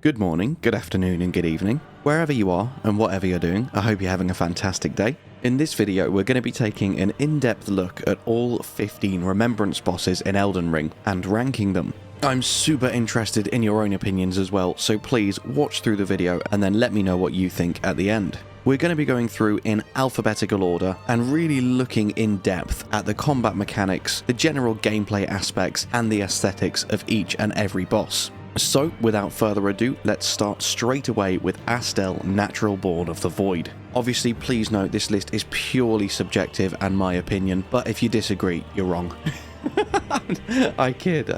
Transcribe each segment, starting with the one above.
Good morning, good afternoon and good evening. Wherever you are and whatever you're doing, I hope you're having a fantastic day. In this video, we're going to be taking an in-depth look at all 15 Remembrance bosses in Elden Ring and ranking them. I'm super interested in your own opinions as well, so please watch through the video and then let me know what you think at the end. We're going to be going through in alphabetical order and really looking in depth at the combat mechanics, the general gameplay aspects and the aesthetics of each and every boss. So, without further ado, let's start straight away with Astel, Natural Born of the Void. Obviously, please note this list is purely subjective and my opinion, but if you disagree, you're wrong. I kid.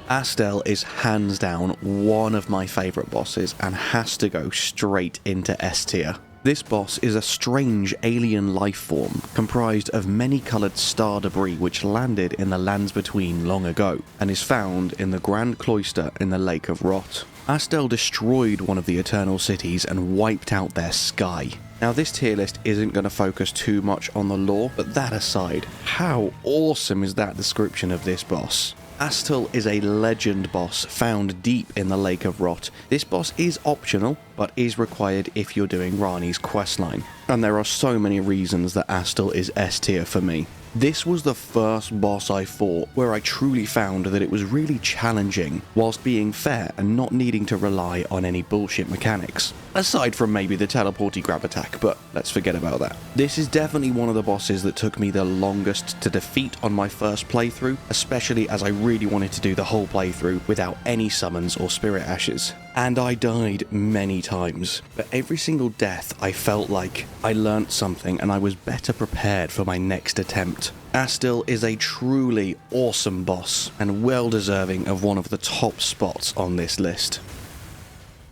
Astel is hands down one of my favourite bosses and has to go straight into S tier. This boss is a strange alien life form, comprised of many coloured star debris which landed in the lands between long ago, and is found in the Grand Cloister in the Lake of Rot. Astel destroyed one of the Eternal Cities and wiped out their sky. Now this tier list isn't going to focus too much on the lore, but that aside, how awesome is that description of this boss? Astel is a legend boss found deep in the Lake of Rot. This boss is optional, but is required if you're doing Ranni's questline. And there are so many reasons that Astel is S tier for me. This was the first boss I fought where I truly found that it was really challenging, whilst being fair and not needing to rely on any bullshit mechanics. Aside from maybe the teleporty grab attack, but let's forget about that. This is definitely one of the bosses that took me the longest to defeat on my first playthrough, especially as I really wanted to do the whole playthrough without any summons or spirit ashes. And I died many times, but every single death I felt like I learnt something and I was better prepared for my next attempt. Astel is a truly awesome boss and well deserving of one of the top spots on this list.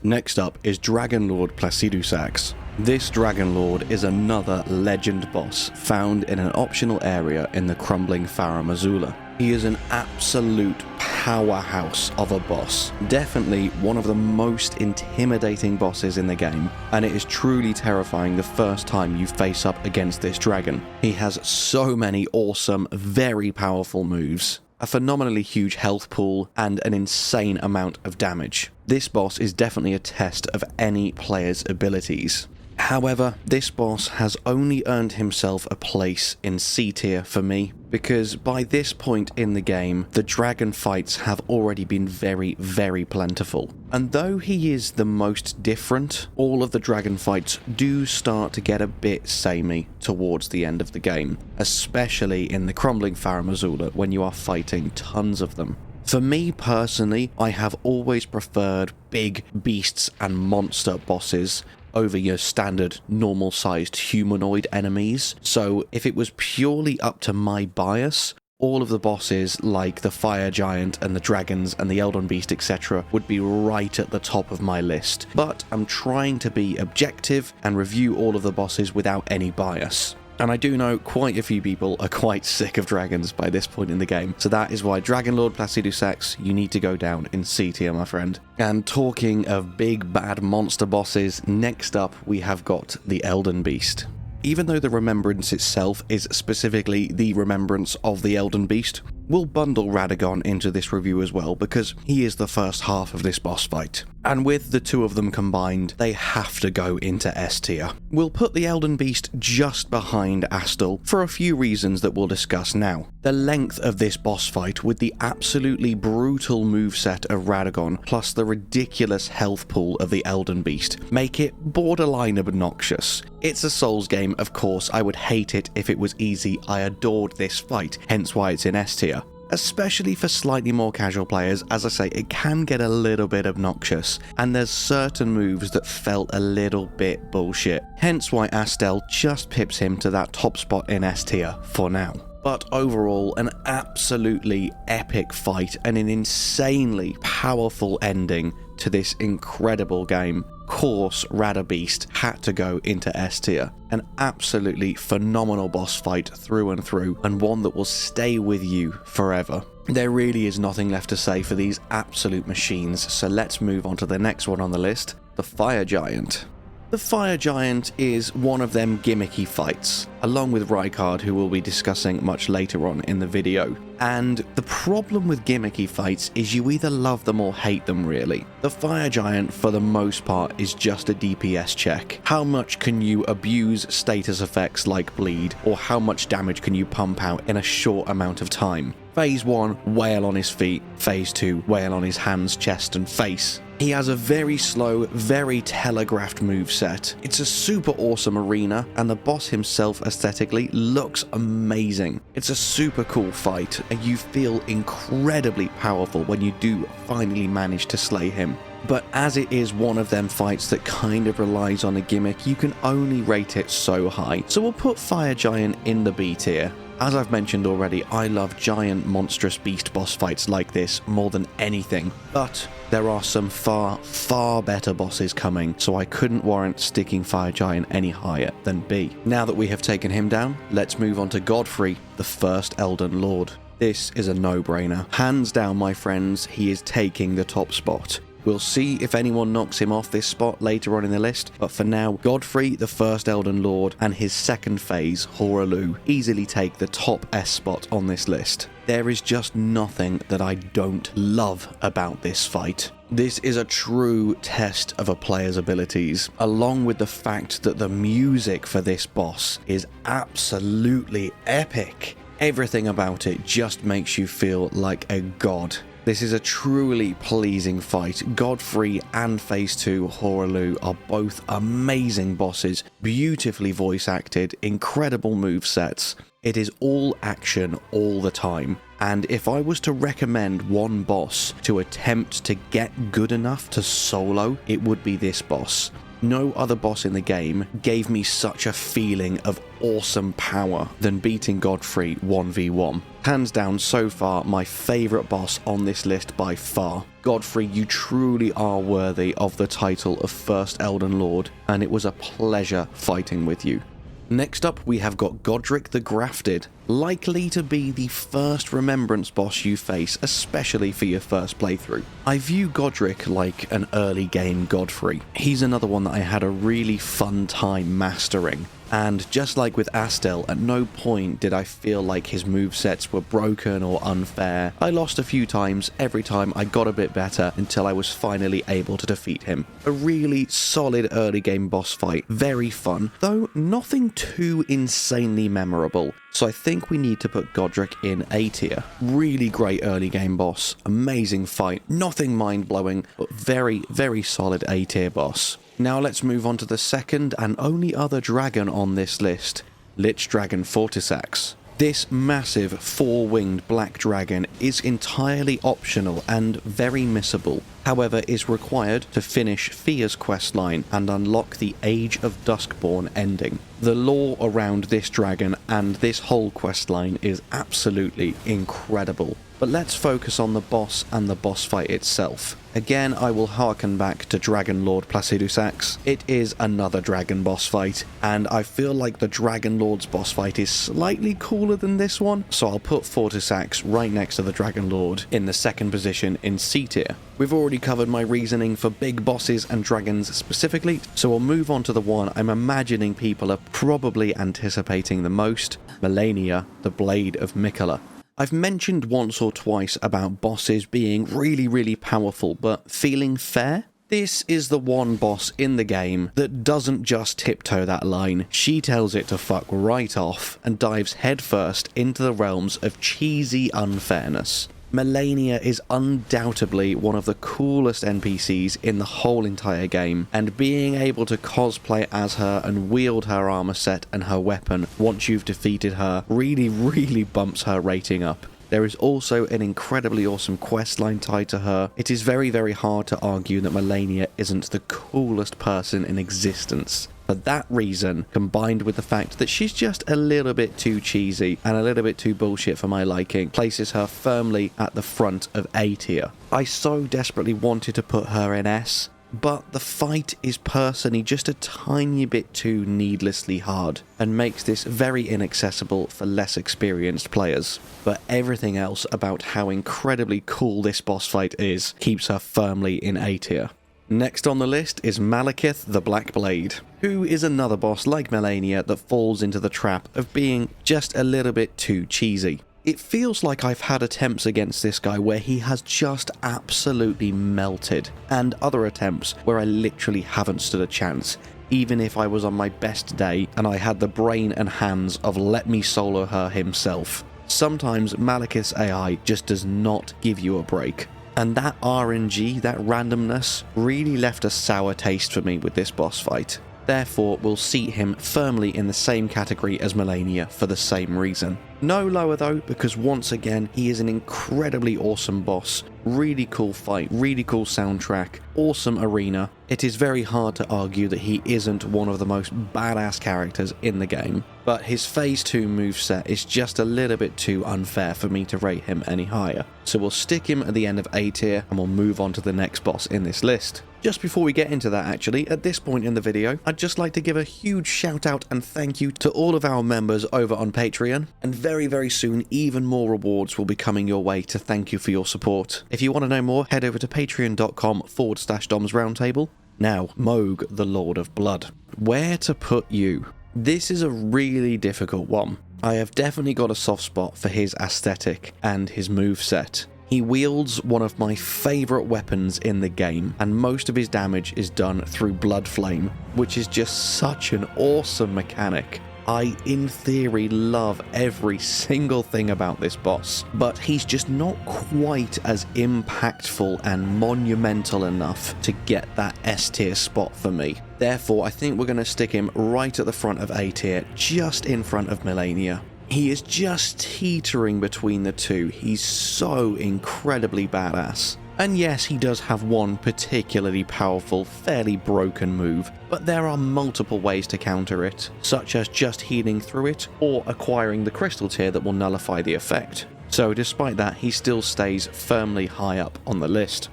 Next up is Dragonlord Placidusax. This Dragonlord is another legend boss found in an optional area in the crumbling Farum Azula. He is an absolute powerhouse of a boss, definitely one of the most intimidating bosses in the game, and it is truly terrifying the first time you face up against this dragon. He has so many awesome, very powerful moves, a phenomenally huge health pool, and an insane amount of damage. This boss is definitely a test of any player's abilities. However, this boss has only earned himself a place in C tier for me, because by this point in the game, the dragon fights have already been very, very plentiful. And though he is the most different, all of the dragon fights do start to get a bit samey towards the end of the game, especially in the crumbling Farum Azula when you are fighting tons of them. For me personally, I have always preferred big beasts and monster bosses over your standard normal-sized humanoid enemies, so if it was purely up to my bias, all of the bosses like the fire giant and the dragons and the Elden Beast etc. would be right at the top of my list, but I'm trying to be objective and review all of the bosses without any bias. And I do know quite a few people are quite sick of dragons by this point in the game, so that is why Dragonlord Placidusax, you need to go down in C tier, my friend. And talking of big bad monster bosses, next up we have got the Elden Beast. Even though the Remembrance itself is specifically the Remembrance of the Elden Beast, we'll bundle Radahn into this review as well because he is the first half of this boss fight. And with the two of them combined, they have to go into S tier. We'll put the Elden Beast just behind Astel for a few reasons that we'll discuss now. The length of this boss fight with the absolutely brutal moveset of Radahn plus the ridiculous health pool of the Elden Beast make it borderline obnoxious. It's a Souls game, of course, I would hate it if it was easy. I adored this fight, hence why it's in S tier. Especially for slightly more casual players, as I say, it can get a little bit obnoxious, and there's certain moves that felt a little bit bullshit, hence why Astel just pips him to that top spot in S tier for now. But overall, an absolutely epic fight and an insanely powerful ending to this incredible game. Of course, Radahn Beast had to go into S tier. An absolutely phenomenal boss fight through and through, and one that will stay with you forever. There really is nothing left to say for these absolute machines, so let's move on to the next one on the list, the Fire Giant. The Fire Giant is one of them gimmicky fights, along with Rykard, who we'll be discussing much later on in the video. And the problem with gimmicky fights is you either love them or hate them, really. The Fire Giant, for the most part, is just a DPS check. How much can you abuse status effects like Bleed, or how much damage can you pump out in a short amount of time? Phase 1, wail on his feet. Phase 2, wail on his hands, chest and face. He has a very slow, very telegraphed moveset. It's a super awesome arena, and the boss himself aesthetically looks amazing. It's a super cool fight, and you feel incredibly powerful when you do finally manage to slay him. But as it is one of them fights that kind of relies on a gimmick, you can only rate it so high. So we'll put Fire Giant in the B tier. As I've mentioned already, I love giant monstrous beast boss fights like this more than anything, but there are some far, far better bosses coming, so I couldn't warrant sticking Fire Giant any higher than B. Now that we have taken him down, let's move on to Godfrey, the first Elden Lord. This is a no-brainer. Hands down, my friends, he is taking the top spot. We'll see if anyone knocks him off this spot later on in the list, but for now, Godfrey, the first Elden Lord, and his second phase, Hoarah easily take the top S spot on this list. There is just nothing that I don't love about this fight. This is a true test of a player's abilities, along with the fact that the music for this boss is absolutely epic. Everything about it just makes you feel like a god. This is a truly pleasing fight. Godfrey and Phase 2 Hoarah are both amazing bosses, beautifully voice acted, incredible movesets. It is all action all the time, and if I was to recommend one boss to attempt to get good enough to solo, it would be this boss. No other boss in the game gave me such a feeling of awesome power than beating Godfrey 1v1. Hands down, so far, my favourite boss on this list by far. Godfrey, you truly are worthy of the title of First Elden Lord, and it was a pleasure fighting with you. Next up, we have got Godrick the Grafted, likely to be the first Remembrance boss you face, especially for your first playthrough. I view Godrick like an early game Godfrey. He's another one that I had a really fun time mastering. And just like with Astel, at no point did I feel like his movesets were broken or unfair. I lost a few times, every time I got a bit better until I was finally able to defeat him. A really solid early game boss fight, very fun, though nothing too insanely memorable. So I think we need to put Godrick in A tier. Really great early game boss, amazing fight, nothing mind-blowing, but very, very solid A tier boss. Now let's move on to the second and only other dragon on this list, Lichdragon Fortissax. This massive four-winged black dragon is entirely optional and very missable, however is required to finish Fia's questline and unlock the Age of Duskborn ending. The lore around this dragon and this whole questline is absolutely incredible. But let's focus on the boss and the boss fight itself. Again, I will harken back to Dragonlord Placidusax. It is another dragon boss fight, and I feel like the Dragonlord's boss fight is slightly cooler than this one, so I'll put Fortissax right next to the Dragonlord in the second position in C tier. We've already covered my reasoning for big bosses and dragons specifically, so we'll move on to the one I'm imagining people are probably anticipating the most, Malenia, the Blade of Miquella. I've mentioned once or twice about bosses being really powerful, but feeling fair? This is the one boss in the game that doesn't just tiptoe that line, she tells it to fuck right off and dives headfirst into the realms of cheesy unfairness. Malenia is undoubtedly one of the coolest NPCs in the whole entire game, and being able to cosplay as her and wield her armor set and her weapon once you've defeated her really bumps her rating up. There is also an incredibly awesome questline tied to her. It is very hard to argue that Malenia isn't the coolest person in existence. For that reason, combined with the fact that she's just a little bit too cheesy and a little bit too bullshit for my liking, places her firmly at the front of A tier. I so desperately wanted to put her in S, but the fight is personally just a tiny bit too needlessly hard and makes this very inaccessible for less experienced players. But everything else about how incredibly cool this boss fight is keeps her firmly in A tier. Next on the list is Maliketh the Black Blade, who is another boss like Malenia that falls into the trap of being just a little bit too cheesy. It feels like I've had attempts against this guy where he has just absolutely melted, and other attempts where I literally haven't stood a chance, even if I was on my best day and I had the brain and hands of Let Me Solo Her himself. Sometimes Maliketh's AI just does not give you a break. And that RNG, that randomness, really left a sour taste for me with this boss fight. Therefore, we'll seat him firmly in the same category as Malenia for the same reason. No lower though, because once again, he is an incredibly awesome boss. Really cool fight, really cool soundtrack, awesome arena. It is very hard to argue that he isn't one of the most badass characters in the game, but his phase 2 moveset is just a little bit too unfair for me to rate him any higher. So we'll stick him at the end of A tier and we'll move on to the next boss in this list. Just before we get into that actually, at this point in the video, I'd just like to give a huge shout out and thank you to all of our members over on Patreon, and very soon even more rewards will be coming your way to thank you for your support. If you want to know more, head over to patreon.com/domsroundtable. Now, Mohg, the Lord of Blood. Where to put you? This is a really difficult one. I have definitely got a soft spot for his aesthetic and his moveset. He wields one of my favourite weapons in the game, and most of his damage is done through Blood Flame, which is just such an awesome mechanic. I, in theory, love every single thing about this boss, but he's just not quite as impactful and monumental enough to get that S tier spot for me. Therefore, I think we're going to stick him right at the front of A tier, just in front of Malenia. He is just teetering between the two. He's so incredibly badass. And yes, he does have one particularly powerful, fairly broken move, but there are multiple ways to counter it, such as just healing through it, or acquiring the crystal tier that will nullify the effect. So despite that, he still stays firmly high up on the list.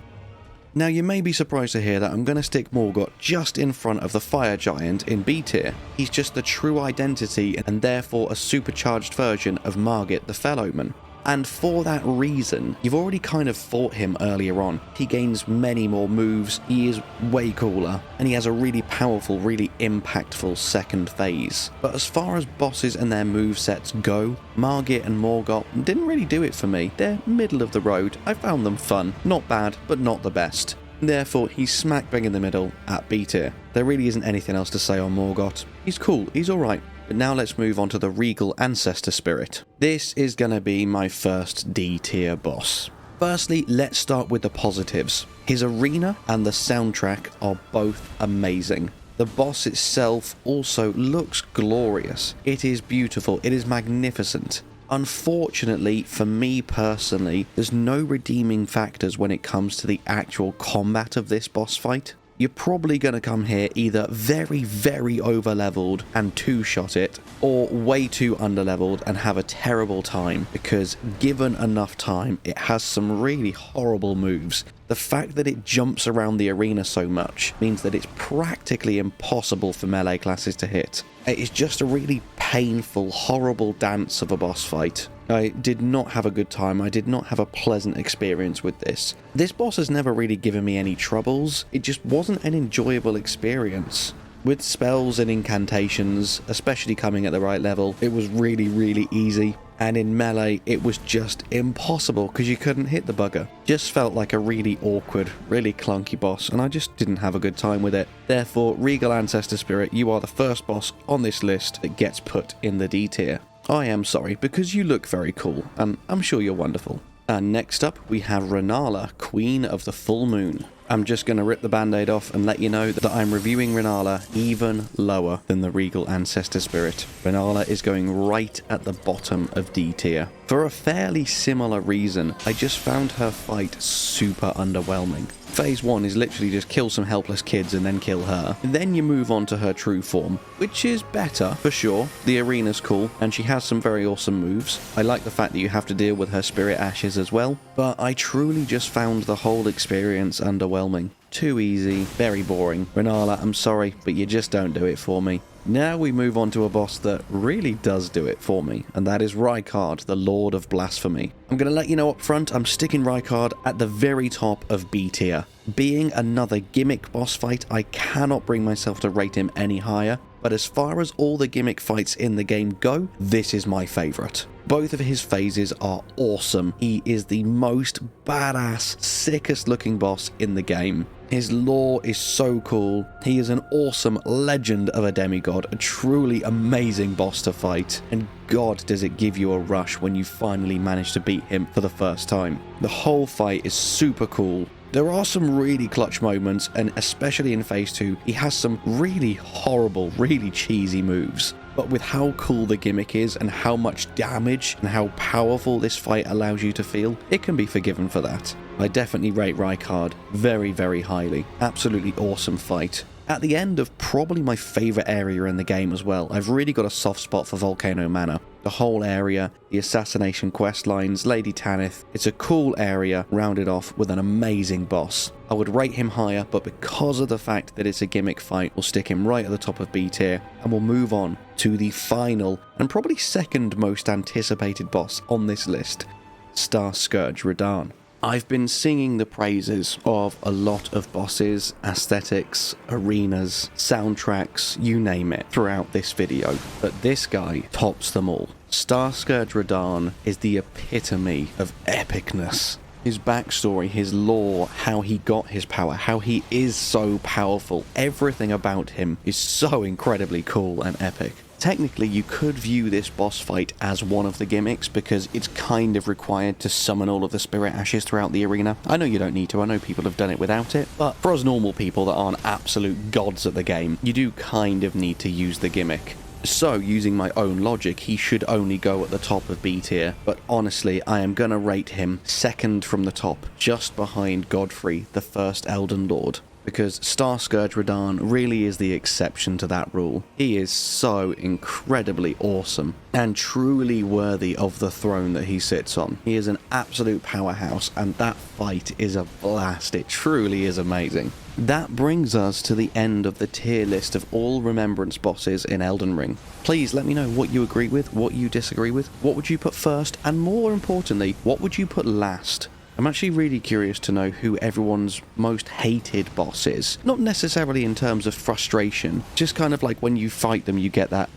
Now you may be surprised to hear that I'm going to stick Morgott just in front of the Fire Giant in B tier. He's just the true identity and therefore a supercharged version of Morgott the Fellowman. And for that reason, you've already kind of fought him earlier on. He gains many more moves, he is way cooler, and he has a really powerful, really impactful second phase. But as far as bosses and their movesets go, Morgott and Morgott didn't really do it for me. They're middle of the road. I found them fun. Not bad, but not the best. Therefore, he's smack bang in the middle at B tier. There really isn't anything else to say on Morgott. He's cool, he's alright. But now let's move on to the Regal Ancestor Spirit. This is going to be my first D tier boss. Firstly, let's start with the positives. His arena and the soundtrack are both amazing. The boss itself also looks glorious. It is beautiful, it is magnificent. Unfortunately, for me personally, there's no redeeming factors when it comes to the actual combat of this boss fight. You're probably going to come here either very over-leveled and two-shot it, or way too under-leveled and have a terrible time, because given enough time, it has some really horrible moves. The fact that it jumps around the arena so much means that it's practically impossible for melee classes to hit. It is just a really painful, horrible dance of a boss fight. I did not have a good time. I did not have a pleasant experience with this. This boss has never really given me any troubles. It just wasn't an enjoyable experience. With spells and incantations, especially coming at the right level, it was really easy. And in melee, it was just impossible because you couldn't hit the bugger. Just felt like a really awkward, really clunky boss, and I just didn't have a good time with it. Therefore, Regal Ancestor Spirit, you are the first boss on this list that gets put in the D tier. I am sorry, because you look very cool, and I'm sure you're wonderful. And next up, we have Rennala, Queen of the Full Moon. I'm just going to rip the band-aid off and let you know that I'm reviewing Rennala even lower than the Regal Ancestor Spirit. Rennala is going right at the bottom of D tier. For a fairly similar reason, I just found her fight super underwhelming. Phase 1 is literally just kill some helpless kids and then kill her. And then you move on to her true form, which is better, for sure. The arena's cool, and she has some very awesome moves. I like the fact that you have to deal with her spirit ashes as well, but I truly just found the whole experience underwhelming. Too easy, very boring. Rennala, I'm sorry, but you just don't do it for me. Now we move on to a boss that really does do it for me, and that is Rykard, the Lord of Blasphemy. I'm going to let you know up front, I'm sticking Rykard at the very top of B tier. Being another gimmick boss fight, I cannot bring myself to rate him any higher, but as far as all the gimmick fights in the game go, this is my favourite. Both of his phases are awesome. He is the most badass, sickest looking boss in the game. His lore is so cool. He is an awesome legend of a demigod, a truly amazing boss to fight, and God does it give you a rush when you finally manage to beat him for the first time. The whole fight is super cool. There are some really clutch moments, and especially in phase 2, he has some really horrible, really cheesy moves. But with how cool the gimmick is and how much damage and how powerful this fight allows you to feel, it can be forgiven for that. I definitely rate Rykard very, very highly. Absolutely awesome fight. At the end of probably my favourite area in the game as well, I've really got a soft spot for Volcano Manor. The whole area, the assassination quest lines, Lady Tanith, it's a cool area rounded off with an amazing boss. I would rate him higher, but because of the fact that it's a gimmick fight, we'll stick him right at the top of B tier, and we'll move on to the final and probably second most anticipated boss on this list, Star Scourge Radahn. I've been singing the praises of a lot of bosses, aesthetics, arenas, soundtracks, you name it, throughout this video, but this guy tops them all. Star Scourge Radahn is the epitome of epicness. His backstory, his lore, how he got his power, how he is so powerful, everything about him is so incredibly cool and epic. Technically, you could view this boss fight as one of the gimmicks because it's kind of required to summon all of the spirit ashes throughout the arena. I know you don't need to, I know people have done it without it, but for us normal people that aren't absolute gods at the game, you do kind of need to use the gimmick. So, using my own logic, he should only go at the top of B tier, but honestly, I am gonna rate him second from the top, just behind Godfrey, the first Elden Lord. Because Star Scourge Radahn really is the exception to that rule. He is so incredibly awesome and truly worthy of the throne that he sits on. He is an absolute powerhouse, and that fight is a blast. It truly is amazing. That brings us to the end of the tier list of all Remembrance bosses in Elden Ring. Please let me know what you agree with, what you disagree with, what would you put first, and more importantly, what would you put last? I'm actually really curious to know who everyone's most hated boss is. Not necessarily in terms of frustration, just kind of like when you fight them you get that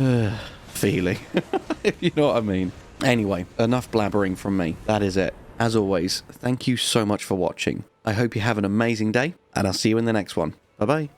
feeling, if you know what I mean. Anyway, enough blabbering from me. That is it. As always, thank you so much for watching. I hope you have an amazing day, and I'll see you in the next one. Bye-bye.